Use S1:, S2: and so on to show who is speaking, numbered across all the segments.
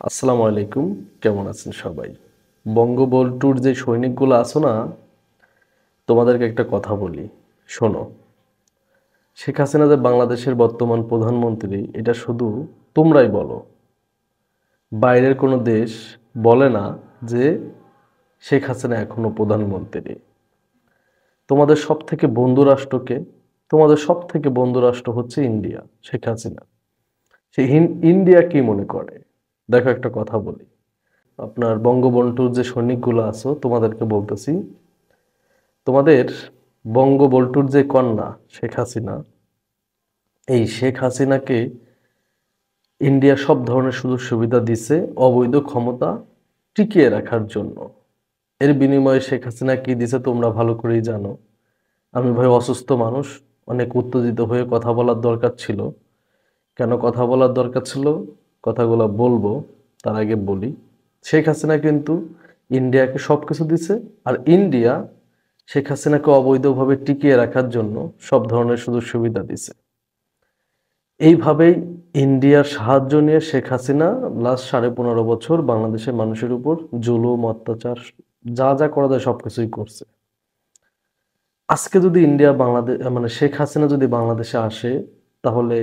S1: আসসালামু আলাইকুম। কেমন আছেন সবাই? বঙ্গবন্ধুর যে সৈনিকগুলো আছো না, তোমাদেরকে একটা কথা বলি, শোনো। শেখ হাসিনা যে বাংলাদেশের বর্তমান প্রধানমন্ত্রী, এটা শুধু তোমরাই বলো। বাইরের কোনো দেশ বলে না যে শেখ হাসিনা এখনো প্রধানমন্ত্রী। তোমাদের সব থেকে বন্ধু রাষ্ট্রকে তোমাদের সব থেকে বন্ধু রাষ্ট্র হচ্ছে ইন্ডিয়া, শেখ হাসিনা। সেই ইন্ডিয়া কি মনে করে? দেখো, একটা কথা বলি। আপনার বঙ্গবন্ধুর যে সৈনিকগুলো আছো তোমাদেরকে বলতেছি, তোমাদের বঙ্গবন্ধুর যে কন্যা শেখ হাসিনা, এই শেখ হাসিনাকে ইন্ডিয়া সব ধরনের সুযোগ সুবিধা দিছে অবৈধ ক্ষমতা টিকিয়ে রাখার জন্য। এর বিনিময়ে শেখ হাসিনা কি দিছে তোমরা ভালো করেই জানো। আমি ভাই অসুস্থ মানুষ, অনেক উত্তেজিত হয়ে কথা বলার দরকার ছিল। কেন কথা বলার দরকার ছিল, কথাগুলো বলবো, তার আগে বলি। শেখ হাসিনা কিন্তু ইন্ডিয়াকে সব কিছু দিছে, আর ইন্ডিয়া শেখ হাসিনাকে অবৈধভাবে টিকিয়ে রাখার জন্য সব ধরনের সুযোগ সুবিধা দিছে। এইভাবেই ইন্ডিয়ার সাহায্য নিয়ে শেখ হাসিনা লাস্ট 15.5 বছর বাংলাদেশের মানুষের উপর জুলুম, অত্যাচার, যা যা করা যায় সবকিছুই করছে। আজকে যদি ইন্ডিয়া বাংলাদেশ মানে শেখ হাসিনা যদি বাংলাদেশে আসে, তাহলে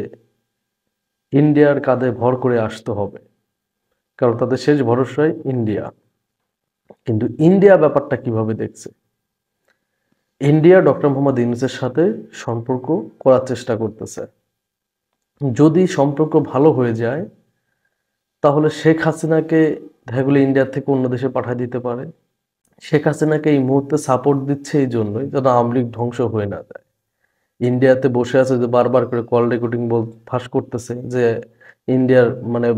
S1: ইন্ডিয়ার কাঁধে ভর করে আসতে হবে, কারণ তাদের শেষ ভরসাই ইন্ডিয়া। কিন্তু ইন্ডিয়া ব্যাপারটা কিভাবে দেখছে? ইন্ডিয়া ডক্টর মোহাম্মদ ইউনূসের সাথে সম্পর্ক করার চেষ্টা করতেছে। যদি সম্পর্ক ভালো হয়ে যায়, তাহলে শেখ হাসিনাকে দেখা গেলো ইন্ডিয়া থেকে অন্য দেশে পাঠিয়ে দিতে পারে। শেখ হাসিনাকে এই মুহূর্তে সাপোর্ট দিচ্ছে এই জন্যই যেন আওয়ামী লীগ ধ্বংস হয়ে না যায়। ইন্ডিয়াতে বসে আছে যে বারবার করে কল রেকর্ডিং ফাঁস করতেছে যে ইন্ডিয়ার মানে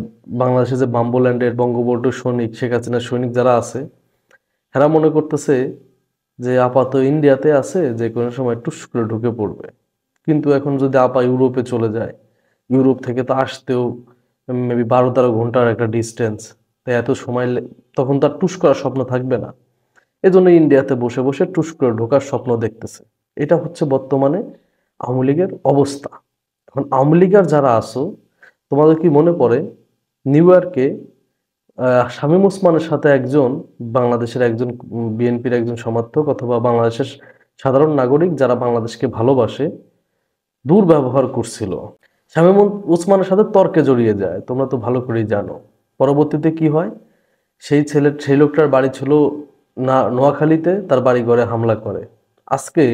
S1: বাংলাদেশে যে বাম্বুল্যান্ডের বঙ্গবন্ধুর সৈনিক, শেখ হাসিনার সৈনিক যারা আছে, এরা মনে করতেছে যে আপাতত ইন্ডিয়াতে আছে, যে কোনো সময় টুস করে ঢুকে পড়বে। কিন্তু এখন যদি আপা ইউরোপে চলে যায়, ইউরোপ থেকে তো আসতেও মেবি 12-13 ঘন্টার একটা ডিস্টেন্স, তাই এত সময় তখন তার টুস করার স্বপ্ন থাকবে না। এজন্য ইন্ডিয়াতে বসে বসে টুস করে ঢোকার স্বপ্ন দেখতেছে। এটা হচ্ছে বর্তমানে আওয়ামী লীগের অবস্থা। এখন আওয়ামী লীগের যারা আছো, তোমাদের কি মনে পড়ে নিউ ইয়র্কে শামীম ওসমানের সাথে একজন বাংলাদেশের একজন বিএনপির একজন সমর্থক অথবা বাংলাদেশের সাধারণ নাগরিক যারা বাংলাদেশকে ভালোবাসে দুর্ব্যবহার করছিল। শামীম ওসমানের সাথে তর্কে জড়িয়ে যায়, তোমরা তো ভালো করেই জানো। পরবর্তীতে কি হয়, সেই লোকটার বাড়ি ছিল না নোয়াখালীতে, তার বাড়ি ঘরে হামলা করে। আজকে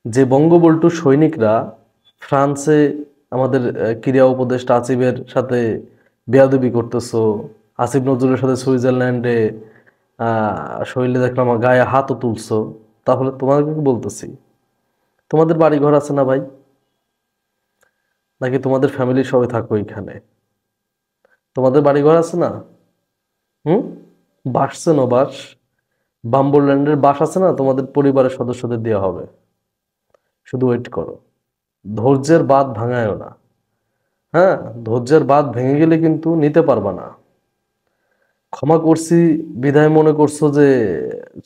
S1: যে বঙ্গবন্ধু সৈনিকরা ফ্রান্সে আমাদের ক্রীড়া উপদেষ্টা আসিফের সাথে বেয়াদবি করতেছো, আসিফ নজরুলের সাথে সুইজারল্যান্ডে শরীরে দেখলাম গায়ে হাতও তুলছো, তাহলে তোমাদেরকে বলতেছি, তোমাদের বাড়ি ঘর আছে না ভাই? নাকি তোমাদের ফ্যামিলির সবাই থাকো এখানে? তোমাদের বাড়ি ঘর আছে না? হুম? বাসছে না বাস? বাম্বরল্যান্ডের বাস আছে না? তোমাদের পরিবারের সদস্যদের দেওয়া হবে। শুধু ওয়েট করো। ধৈর্যের বাঁধ ভাঙায়ও না। হ্যাঁ, ধৈর্যের বাঁধ ভেঙে গেলে কিন্তু নিতে পারবা না। ক্ষমা করছি বিধায় মনে করছো যে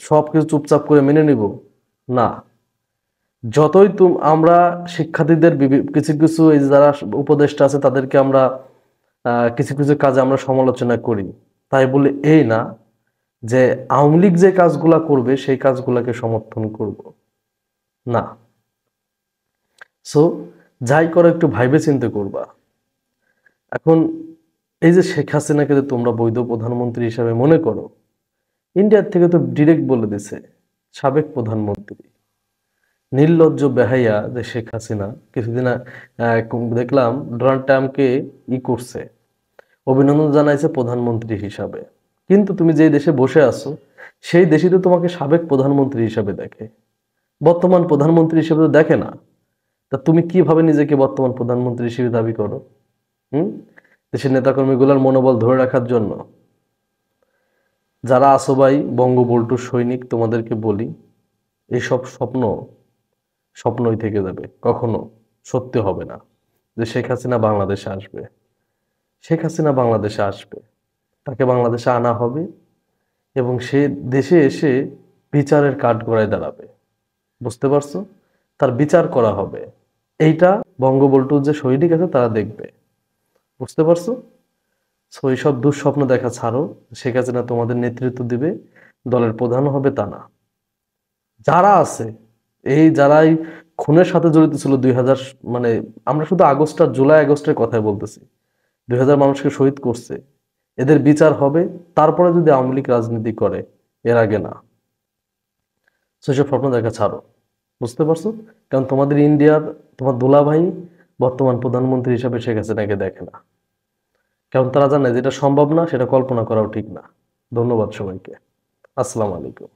S1: সবকিছু চুপচাপ করে মেনে নিব? না। যতই আমরা শিক্ষার্থীদের কিছু কিছু এই যে যারা উপদেষ্টা আছে তাদেরকে আমরা কিছু কিছু কাজে আমরা সমালোচনা করি, তাই বলে এই না যে আওয়ামী লীগ যে কাজগুলা করবে সেই কাজগুলাকে সমর্থন করব না। সো যাই করো একটু ভাইবে চিন্তে করবা। এখন এই যে শেখ হাসিনাকে যে তোমরা বৈধ প্রধানমন্ত্রী হিসাবে মনে করো, ইন্ডিয়ার থেকে তো ডিরেক্ট বলে দিছে সাবেক প্রধানমন্ত্রী নির্লজ্জ বেহাইয়া যে শেখ হাসিনা কিছুদিন দেখলাম ডোনাল্ড ট্রাম্পকে করছে, অভিনন্দন জানাইছে প্রধানমন্ত্রী হিসাবে। কিন্তু তুমি যে দেশে বসে আছো সেই দেশই তো তোমাকে সাবেক প্রধানমন্ত্রী হিসাবে দেখে, বর্তমান প্রধানমন্ত্রী হিসেবে তো দেখে না। তা তুমি কিভাবে নিজেকে বর্তমান প্রধানমন্ত্রী হিসেবে দাবি করো? হুম? দেশের নেতাকর্মীগুলোর মনোবল ধরে রাখার জন্য। যারা আছো ভাই বঙ্গবন্ধুর সৈনিক, তোমাদেরকে বলি, এইসব স্বপ্নই থেকে যাবে, কখনো সত্যি হবে না যে শেখ হাসিনা বাংলাদেশে আসবে। শেখ হাসিনা বাংলাদেশে আসবে, তাকে বাংলাদেশে আনা হবে এবং সে দেশে এসে বিচারের কাঠগড়ায় দাঁড়াবে। বুঝতে পারছো? তার বিচার করা হবে। এইটা বঙ্গবন্ধুর যে সৈনিক আছে তারা দেখবে। বুঝতে পারছো? সো এইসব দুঃস্বপ্ন দেখা ছাড়ো। শেখ হাসিনা তোমাদের নেতৃত্ব দিবে, দলের প্রধান হবে তা না। যারা আছে, যারাই খুনের সাথে জড়িত ছিল 2000, মানে আমরা শুধু আগস্ট আর জুলাই আগস্টের কথাই বলতেছি, 2000 মানুষকে শহীদ করছে, এদের বিচার হবে। তারপরে যদি আওয়ামী লীগ রাজনীতি করে, এর আগে না। সেসব স্বপ্ন দেখা ছাড়ো, বুঝতে পারছো? কারণ তোমাদের ইন্ডিয়ার, তোমার দুলাভাই বর্তমান প্রধানমন্ত্রী হিসাবে শেখ হাসিনাকে দেখে না। কারণ তারা জানে যেটা সম্ভব না সেটা কল্পনা করাও ঠিক না। ধন্যবাদ সবাইকে। আসসালামু আলাইকুম।